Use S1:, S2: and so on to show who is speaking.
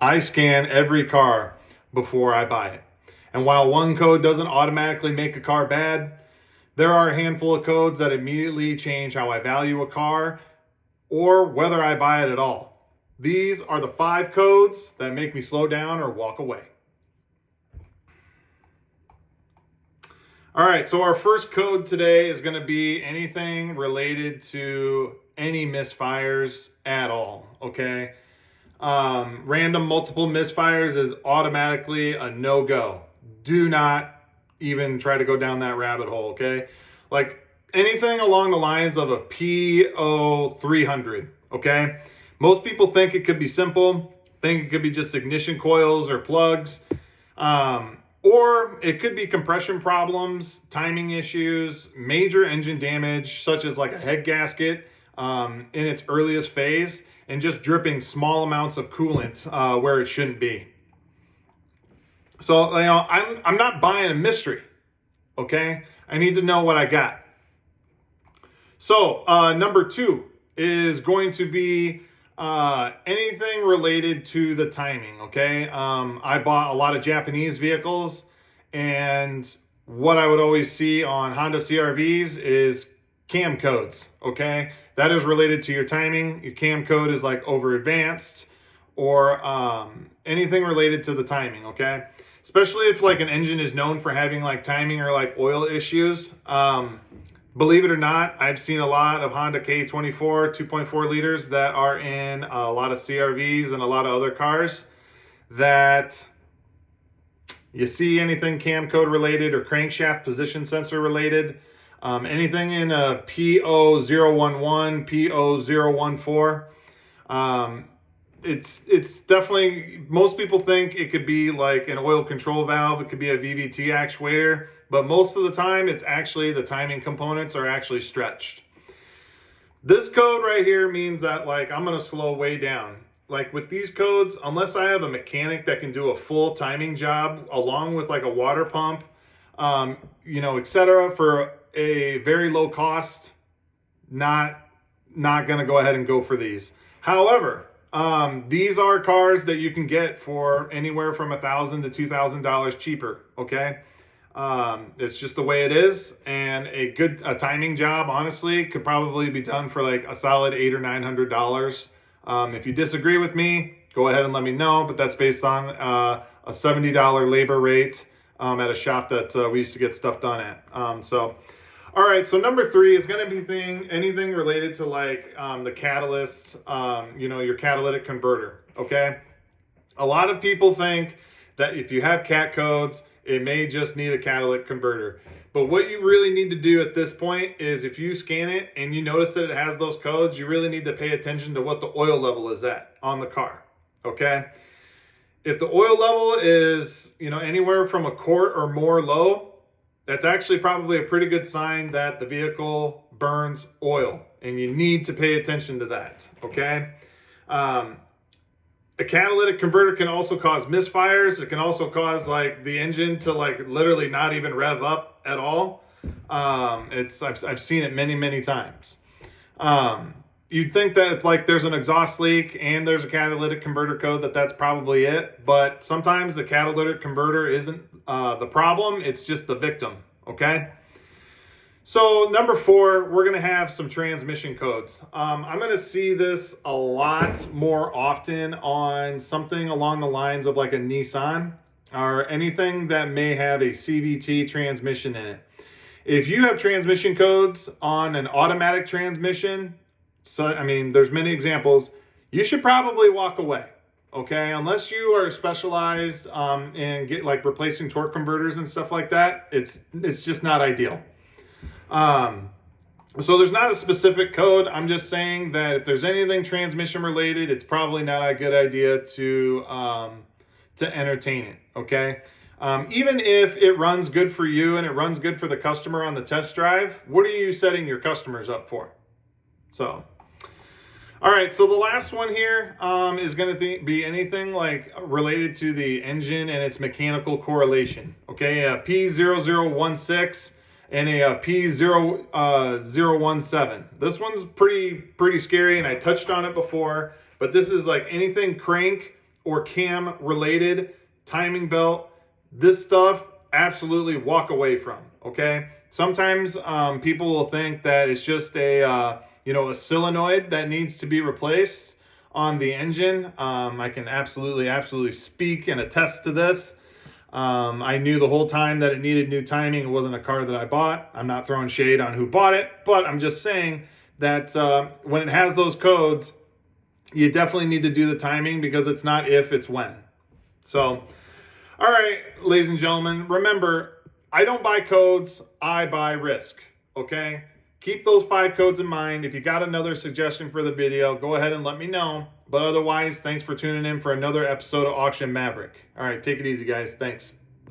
S1: I scan every car before I buy it. And while one code doesn't automatically make a car bad, there are a handful of codes that immediately change how I value a car or whether I buy it at all. These are the 5 codes that make me slow down or walk away. All right, so our first code today is going to be anything related to any misfires at all, okay? Random multiple misfires is automatically a no-go. Do not even try to go down that rabbit hole, okay? Like anything along the lines of a PO300, okay? Most people think it could be simple, think it could be just ignition coils or plugs, or it could be compression problems, timing issues, major engine damage, such as like a head gasket in its earliest phase, and just dripping small amounts of coolant where it shouldn't be. So, I'm not buying a mystery, okay? I need to know what I got. So, number 2 is going to be anything related to the timing, okay? I bought a lot of Japanese vehicles, and what I would always see on Honda CR-Vs is cam codes, okay? That is related to your timing. Your cam code is like over advanced or anything related to the timing, okay? Especially if like an engine is known for having like timing or like oil issues. Believe it or not, I've seen a lot of Honda K24 2.4 liters that are in a lot of CR-Vs and a lot of other cars that you see anything cam code related or crankshaft position sensor related, anything in a P0011, P0014. It's definitely, most people think it could be like an oil control valve, it could be a VVT actuator, but most of the time it's actually the timing components are actually stretched. This code right here means that like I'm gonna slow way down. Like with these codes, unless I have a mechanic that can do a full timing job along with like a water pump, etc., for a very low cost, not gonna go ahead and go for these. However, these are cars that you can get for anywhere from $1,000 to $2,000 cheaper, okay? It's just the way it is, and a timing job, honestly, could probably be done for like a solid $800 or $900. If you disagree with me, go ahead and let me know, but that's based on a $70 labor rate at a shop that we used to get stuff done at. All right, so number 3 is going to be anything related to like the catalyst, your catalytic converter, okay? A lot of people think that if you have cat codes, it may just need a catalytic converter. But what you really need to do at this point is if you scan it and you notice that it has those codes, you really need to pay attention to what the oil level is at on the car, okay? If the oil level is, anywhere from a quart or more low, that's actually probably a pretty good sign that the vehicle burns oil, and you need to pay attention to that, okay? A catalytic converter can also cause misfires. It can also cause like the engine to like literally not even rev up at all. I've seen it many, many times. You'd think that if like there's an exhaust leak and there's a catalytic converter code, that's probably it. But sometimes the catalytic converter isn't the problem. It's just the victim, okay? So number 4, we're going to have some transmission codes. I'm going to see this a lot more often on something along the lines of like a Nissan or anything that may have a CVT transmission in it. If you have transmission codes on an automatic transmission, there's many examples, you should probably walk away, okay? Unless you are specialized in replacing torque converters and stuff like that, it's just not ideal. So there's not a specific code. I'm just saying that if there's anything transmission related, it's probably not a good idea to entertain it, okay? Even if it runs good for you and it runs good for the customer on the test drive, what are you setting your customers up for? So, all right, so the last one here is going to be anything like related to the engine and its mechanical correlation, okay? A P0016 and a P0017. This one's pretty scary, and I touched on it before, but this is like anything crank or cam related, timing belt, this stuff, absolutely walk away from, okay? Sometimes people will think that it's just a solenoid that needs to be replaced on the engine. I can absolutely speak and attest to this. I knew the whole time that it needed new timing. It wasn't a car that I bought. I'm not throwing shade on who bought it, but I'm just saying that when it has those codes, you definitely need to do the timing, because it's not if, it's when. So, all right, ladies and gentlemen, remember, I don't buy codes, I buy risk, okay? Keep those 5 codes in mind. If you got another suggestion for the video, go ahead and let me know. But otherwise, thanks for tuning in for another episode of Auction Maverick. All right, take it easy, guys. Thanks.